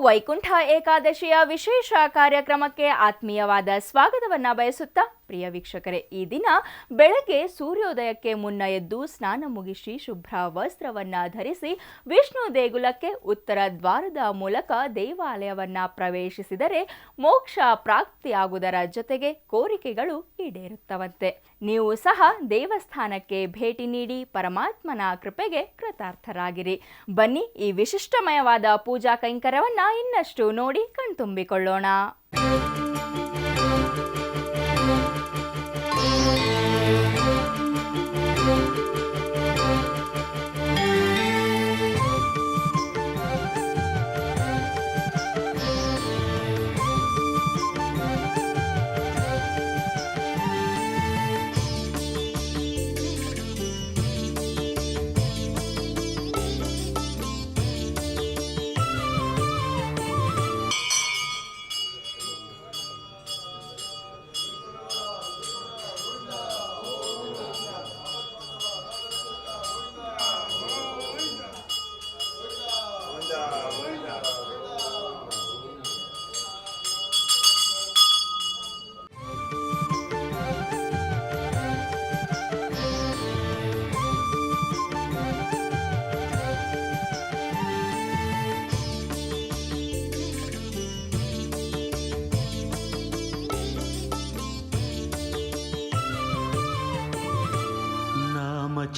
ವೈಕುಂಠ ಏಕಾದಶಿಯ ವಿಶೇಷ ಕಾರ್ಯಕ್ರಮಕ್ಕೆ ಆತ್ಮೀಯವಾದ ಸ್ವಾಗತವನ್ನ ಬಯಸುತ್ತಾ ಪ್ರಿಯ ವೀಕ್ಷಕರೇ, ಈ ದಿನ ಬೆಳಗ್ಗೆ ಸೂರ್ಯೋದಯಕ್ಕೆ ಮುನ್ನ ಎದ್ದು ಸ್ನಾನ ಮುಗಿಸಿ ಶುಭ್ರ ವಸ್ತ್ರವನ್ನ ಧರಿಸಿ ವಿಷ್ಣು ದೇಗುಲಕ್ಕೆ ಉತ್ತರ ದ್ವಾರದ ಮೂಲಕ ದೇವಾಲಯವನ್ನ ಪ್ರವೇಶಿಸಿದರೆ ಮೋಕ್ಷ ಪ್ರಾಪ್ತಿಯಾಗುವುದರ ಜೊತೆಗೆ ಕೋರಿಕೆಗಳು ಈಡೇರುತ್ತವಂತೆ. ನೀವು ಸಹ ದೇವಸ್ಥಾನಕ್ಕೆ ಭೇಟಿ ನೀಡಿ ಪರಮಾತ್ಮನ ಕೃಪೆಗೆ ಕೃತಾರ್ಥರಾಗಿರಿ. ಬನ್ನಿ, ಈ ವಿಶಿಷ್ಟಮಯವಾದ ಪೂಜಾ ಕೈಂಕರ್ಯವನ್ನ ಇನ್ನಷ್ಟು ನೋಡಿ ಕಣ್ತುಂಬಿಕೊಳ್ಳೋಣ.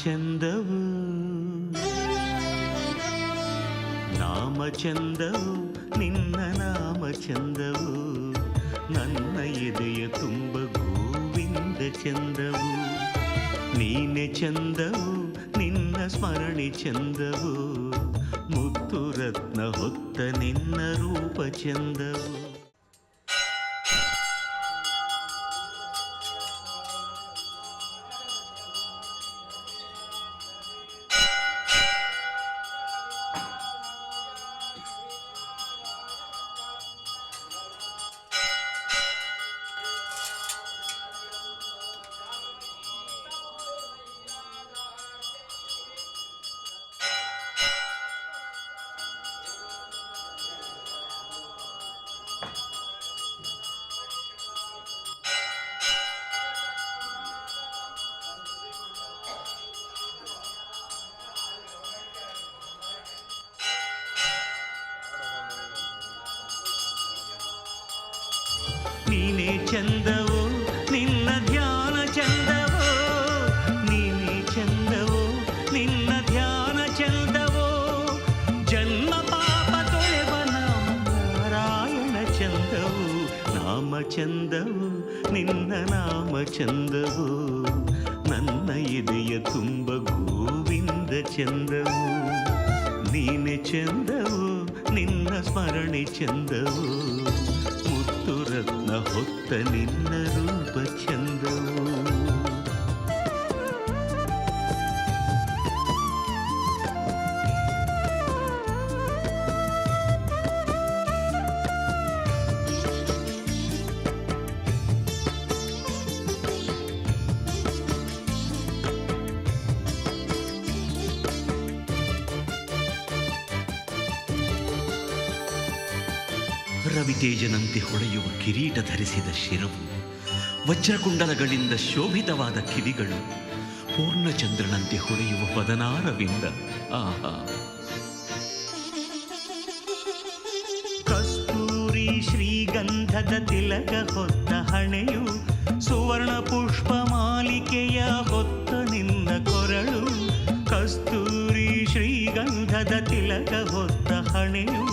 ಚಂದವು ನಾಮ ಚಂದವು ನಿನ್ನ ನಾಮ ಚಂದವು, ನನ್ನ ಎದೆಯ ತುಂಬ ಗೋವಿಂದ ಚಂದವು. ನೀನೆ ಚಂದವು ನಿನ್ನ ಸ್ಮರಣೆ ಚಂದವು, ಮುತ್ತು ರತ್ನ ಹೊತ್ತ ನಿನ್ನ ರೂಪ ಚಂದವು. ನೀನೇ ಚಂದವೋ ನಿನ್ನ ಧ್ಯಾನ ಚಂದವೋ, ನೀನೇ ಚಂದವೋ ನಿನ್ನ ಧ್ಯಾನ ಚಂದವೋ, ಜನ್ಮ ಪಾಪ ತೊಳೆವ ನಾರಾಯಣ ಚಂದವು. ನಾಮ ಚಂದವು ನಿನ್ನ ನಾಮ ಚಂದವು, ನನ್ನ ಎದೆಯ ತುಂಬ ಗೋವಿಂದ ಚಂದವು. ನೀನೆ ಚಂದವು ನಿನ್ನ ಸ್ಮರಣೆ ಚಂದವು, ಮುತ್ತು ರತ್ನ ಹೊತ್ತ ನಿನ್ನ ರೂಪ ಚಂದವು. ರವಿತೇಜನಂತೆ ಹೊಳೆಯುವ ಕಿರೀಟ ಧರಿಸಿದ ಶಿರವು, ವಜ್ರಕುಂಡಲಗಳಿಂದ ಶೋಭಿತವಾದ ಕಿವಿಗಳು, ಪೂರ್ಣಚಂದ್ರನಂತೆ ಹೊಳೆಯುವ ವದನಾರವಿಂದ. ಆಹಾ! ಕಸ್ತೂರಿ ಶ್ರೀಗಂಧದ ತಿಲಕ ಹೊತ್ತ ಹಣೆಯು, ಸುವರ್ಣ ಪುಷ್ಪ ಮಾಲಿಕೆಯ ಹೊತ್ತ ನಿನ್ನ ಕೊರಳು. ಕಸ್ತೂರಿ ಶ್ರೀಗಂಧದ ತಿಲಕ ಹೊತ್ತ ಹಣೆಯು,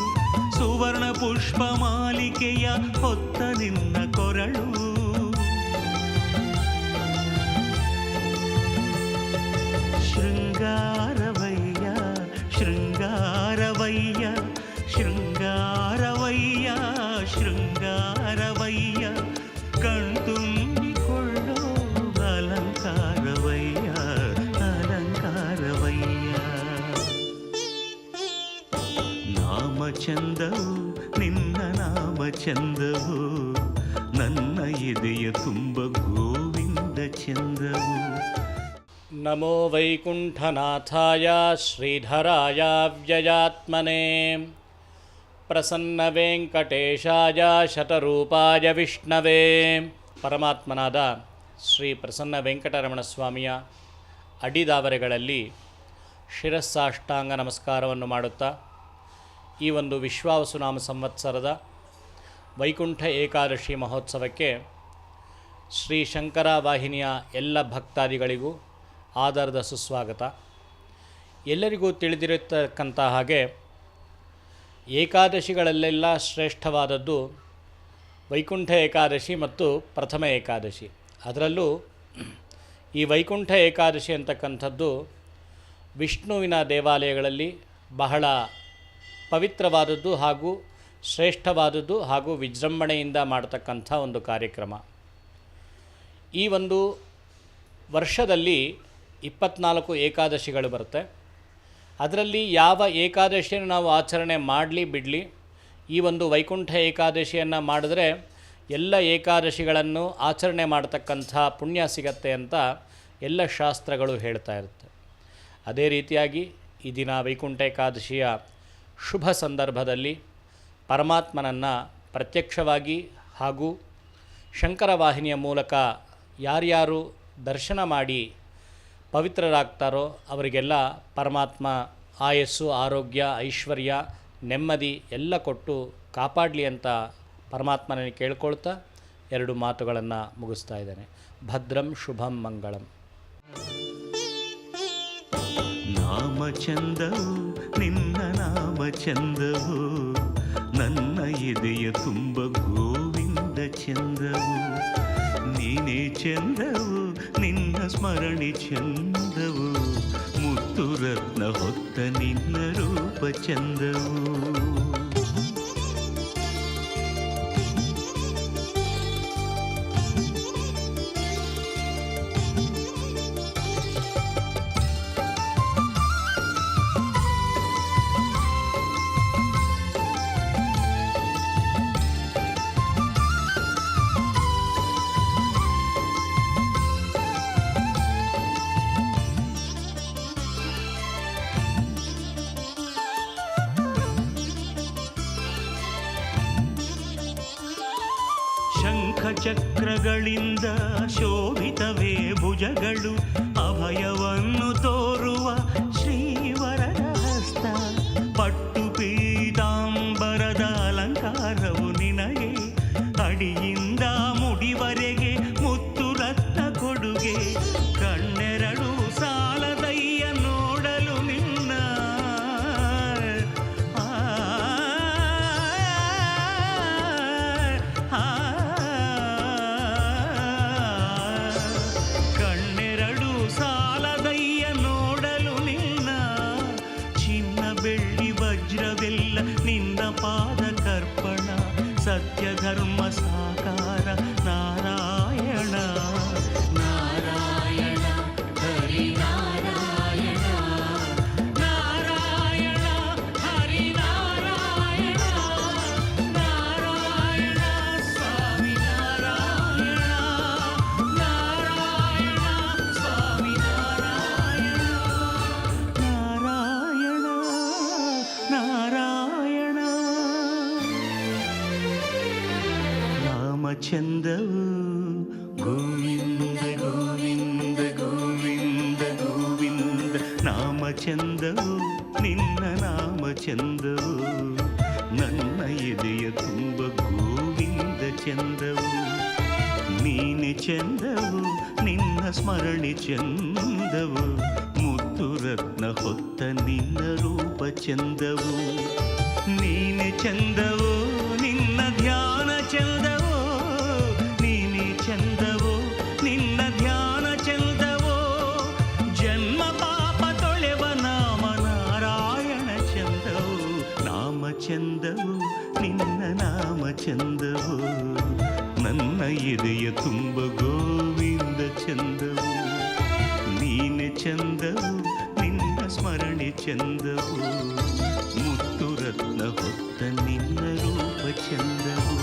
ಸುವರ್ಣ ಪುಷ್ಪ ಮಾಲಿಕೆಯ ಹೊತ್ತ ನಿನ್ನ ಕೊರಳು. ಶೃಂಗಾರವಯ್ಯ ಶೃಂಗಾರವಯ್ಯ ಶೃಂಗಾರವಯ್ಯ ಶೃಂಗಾರವಯ್ಯ, ಕಣ್ತುಂಬಿಕೊಳ್ಳೋ ಅಲಂಕಾರವಯ್ಯ ಅಲಂಕಾರವಯ್ಯ. ನಾಮ ಚಂದವು ನಿನ್ನ ನಾಮ ಚಂದವು, ನನ್ನ ಎದೆಯ ತುಂಬ ಗೋವಿಂದ ಚಂದವು. ನಮೋ ವೈಕುಂಠನಾಥಾಯ ಶ್ರೀಧರಾಯ ವ್ಯಯಾತ್ಮನೇ ಪ್ರಸನ್ನವೆಂಕಟೇಶಾಯ ಶತರೂಪಾಯ ವಿಷ್ಣವೇ. ಪರಮಾತ್ಮನಾದ ಶ್ರೀ ಪ್ರಸನ್ನ ವೆಂಕಟರಮಣ ಸ್ವಾಮಿಯ ಅಡಿದಾವರೆಗಳಲ್ಲಿ ಶಿರಸ್ಸಾಷ್ಟಾಂಗ ನಮಸ್ಕಾರವನ್ನು ಮಾಡುತ್ತಾ ಈ ಒಂದು ವಿಶ್ವಾವಸುನಾಮ ಸಂವತ್ಸರದ ವೈಕುಂಠ ಏಕಾದಶಿ ಮಹೋತ್ಸವಕ್ಕೆ ಶ್ರೀ ಶಂಕರ ವಾಹಿನಿಯ ಎಲ್ಲ ಭಕ್ತಾದಿಗಳಿಗೂ ಆದರದ ಸುಸ್ವಾಗತ. ಎಲ್ಲರಿಗೂ ತಿಳಿದಿರತಕ್ಕಂಥ ಹಾಗೆ ಏಕಾದಶಿಗಳಲ್ಲೆಲ್ಲ ಶ್ರೇಷ್ಠವಾದದ್ದು ವೈಕುಂಠ ಏಕಾದಶಿ ಮತ್ತು ಪ್ರಥಮ ಏಕಾದಶಿ. ಅದರಲ್ಲೂ ಈ ವೈಕುಂಠ ಏಕಾದಶಿ ಅಂತಕ್ಕಂಥದ್ದು ವಿಷ್ಣುವಿನ ದೇವಾಲಯಗಳಲ್ಲಿ ಬಹಳ ಪವಿತ್ರವಾದದ್ದು ಹಾಗೂ ಶ್ರೇಷ್ಠವಾದದ್ದು ಹಾಗೂ ವಿಜೃಂಭಣೆಯಿಂದ ಮಾಡತಕ್ಕಂಥ ಒಂದು ಕಾರ್ಯಕ್ರಮ. ಈ ಒಂದು ವರ್ಷದಲ್ಲಿ 24 ಏಕಾದಶಿಗಳು ಬರುತ್ತೆ. ಅದರಲ್ಲಿ ಯಾವ ಏಕಾದಶಿಯನ್ನು ನಾವು ಆಚರಣೆ ಮಾಡಲಿ ಬಿಡಲಿ, ಈ ಒಂದು ವೈಕುಂಠ ಏಕಾದಶಿಯನ್ನು ಮಾಡಿದ್ರೆ ಎಲ್ಲ ಏಕಾದಶಿಗಳನ್ನು ಆಚರಣೆ ಮಾಡತಕ್ಕಂಥ ಪುಣ್ಯ ಸಿಗತ್ತೆ ಅಂತ ಎಲ್ಲ ಶಾಸ್ತ್ರಗಳು ಹೇಳ್ತಾ ಇರುತ್ತೆ. ಅದೇ ರೀತಿಯಾಗಿ ಈ ದಿನ ವೈಕುಂಠ ಏಕಾದಶಿಯ ಶುಭ ಸಂದರ್ಭದಲ್ಲಿ ಪರಮಾತ್ಮನನ್ನು ಪ್ರತ್ಯಕ್ಷವಾಗಿ ಹಾಗೂ ಶಂಕರ ವಾಹಿನಿಯ ಮೂಲಕ ಯಾರ್ಯಾರು ದರ್ಶನ ಮಾಡಿ ಪವಿತ್ರರಾಗ್ತಾರೋ ಅವರಿಗೆಲ್ಲ ಪರಮಾತ್ಮ ಆಯಸ್ಸು, ಆರೋಗ್ಯ, ಐಶ್ವರ್ಯ, ನೆಮ್ಮದಿ ಎಲ್ಲ ಕೊಟ್ಟು ಕಾಪಾಡಲಿ ಅಂತ ಪರಮಾತ್ಮನಲ್ಲಿ ಕೇಳ್ಕೊಳ್ತಾ 2 ಮಾತುಗಳನ್ನು ಮುಗಿಸ್ತಾ ಇದ್ದೇನೆ. ಭದ್ರಂ ಶುಭಂ ಮಂಗಳಂ. ನಾಮ ಚಂದವು ನಿನ್ನ ನಾಮ ಚಂದವು, ನನ್ನ ಎದೆಯ ತುಂಬ ಗೋವಿಂದ ಚಂದವು. ನೀನೇ ಚಂದವು ನಿನ್ನ ಸ್ಮರಣೆ ಚಂದವು, ಮುತ್ತು ರತ್ನ ಹೊತ್ತ ನಿನ್ನ ರೂಪ ಚಂದವು. ಶಂಖಚಕ್ರಗಳಿಂದ ಶೋಭಿತವೇ ಭುಜಗಳು, ಅಭಯವನ್ನು ತೋರುವ ಶ್ರೀವರದ ಹಸ್ತ. ಪಟ್ಟು ಪೀತಾಂಬರದ ಅಲಂಕಾರವು ನಿನಗೆ, ಅಡಿಯಿಂದ ಮುಡಿವರೆಗೆ ಮುತ್ತು ರತ್ನ ಕೊಡುಗೆ. ಕಣ್ಣೆರಡು ಸಾಲದಯ್ಯ ನೋಡಲು ನಿನ್ನ, ಕಣ್ಣೆರಡು ಸಾಲದಯ್ಯ ನೋಡಲು ನಿನ್ನ. ಚಿನ್ನ ಬೆಳ್ಳಿ ವಜ್ರವೆಲ್ಲ ನಿನ್ನ ಪಾದ ಕರ್ಪಣ, ಸತ್ಯ ಧರ್ಮ ಸಾಕಾರ ನಾರಾಯಣ. ನಾರಾಯಣ ಹರಿ ನಾರಾಯಣ, ನಾರಾಯಣ ಹರಿ ನಾರಾಯಣ, ನಾರಾಯಣ ಸ್ವಾಮಿ ನಾರಾಯಣ, ನಾರಾಯಣ ಸ್ವಾಮಿ ನಾರಾಯಣ, ನಾರಾಯಣ ನಾರಾಯಣ. ನಾಮ ಚಂದವು ಗೋವಿಂದ ಗೋವಿಂದ ಗೋವಿಂದ ಗೋವಿಂದ. ನಾಮ ಚಂದವು ನಿನ್ನ ನಾಮ ಚಂದವು, ನನ್ನ ಎದೆಯ ತುಂಬ ಗೋವಿಂದ ಚಂದವು. ನೀನೆ ಚಂದವು ನಿನ್ನ ಸ್ಮರಣೆ ಚಂದವು, ಮುತ್ತು ರತ್ನ ಹೊತ್ತ ನಿನ್ನ ರೂಪ ಚಂದವು. ನೀನೆ ಚಂದವು ನಿನ್ನ ಧ್ಯಾನ ಚಂದವೋ, ನೀನೆ ಚಂದವೋ ನಿನ್ನ ಧ್ಯಾನ ಚಂದವೋ. ಜನ್ಮ ಪಾಪ ತೊಳೆವ ನಾಮ ನಾರಾಯಣ ಚಂದವು. ನಾಮ ಚಂದವು ನಿನ್ನ ನಾಮ ಚಂದವು, ನನ್ನ ಎದೆಯ ತುಂಬ ಗೋವಿಂದ ಚಂದವು. ನೀನೆ ಚಂದವು ನಿನ್ನ ಸ್ಮರಣೆ ಚಂದವು, ಮುತ್ತು ರತ್ನ ಹೊತ್ತ ನಿನ್ನ ರೂಪ ಚಂದವು.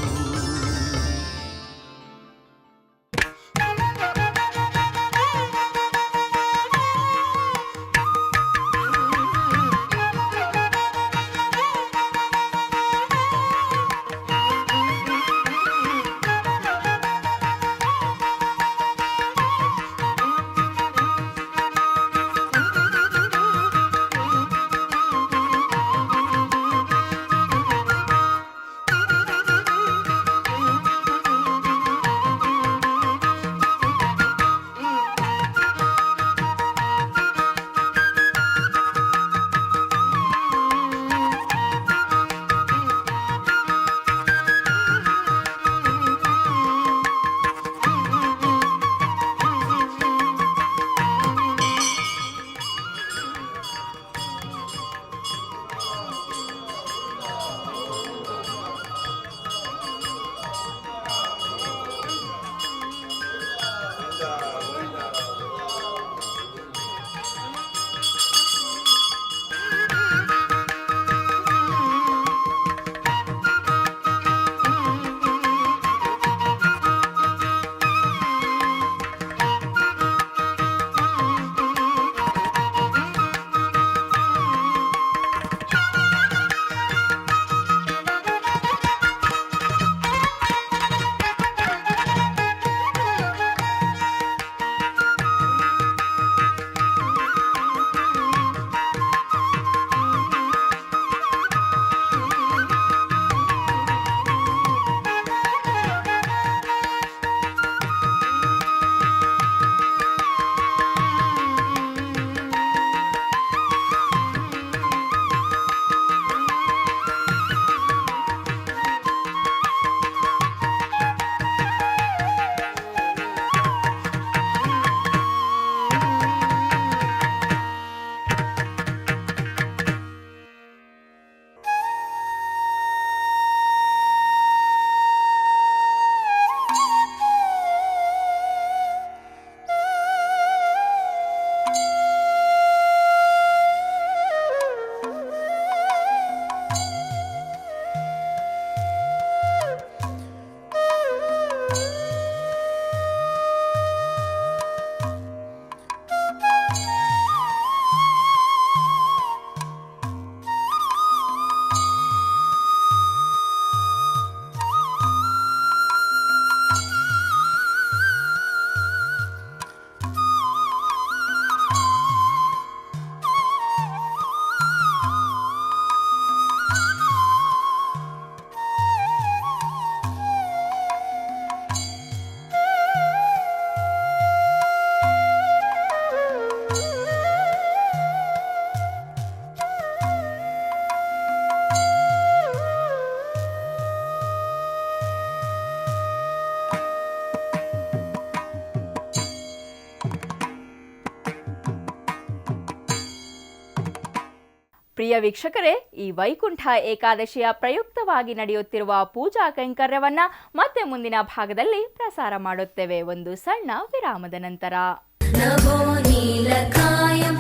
ಪ್ರಿಯ ವೀಕ್ಷಕರೇ, ಈ ವೈಕುಂಠ ಏಕಾದಶಿಯ ಪ್ರಯುಕ್ತವಾಗಿ ನಡೆಯುತ್ತಿರುವ ಪೂಜಾ ಕೈಂಕರ್ಯವನ್ನ ಮತ್ತೆ ಮುಂದಿನ ಭಾಗದಲ್ಲಿ ಪ್ರಸಾರ ಮಾಡುತ್ತೇವೆ ಒಂದು ಸಣ್ಣ ವಿರಾಮದ ನಂತರ. ನಭೋ ನೀಲಕಾಯಂ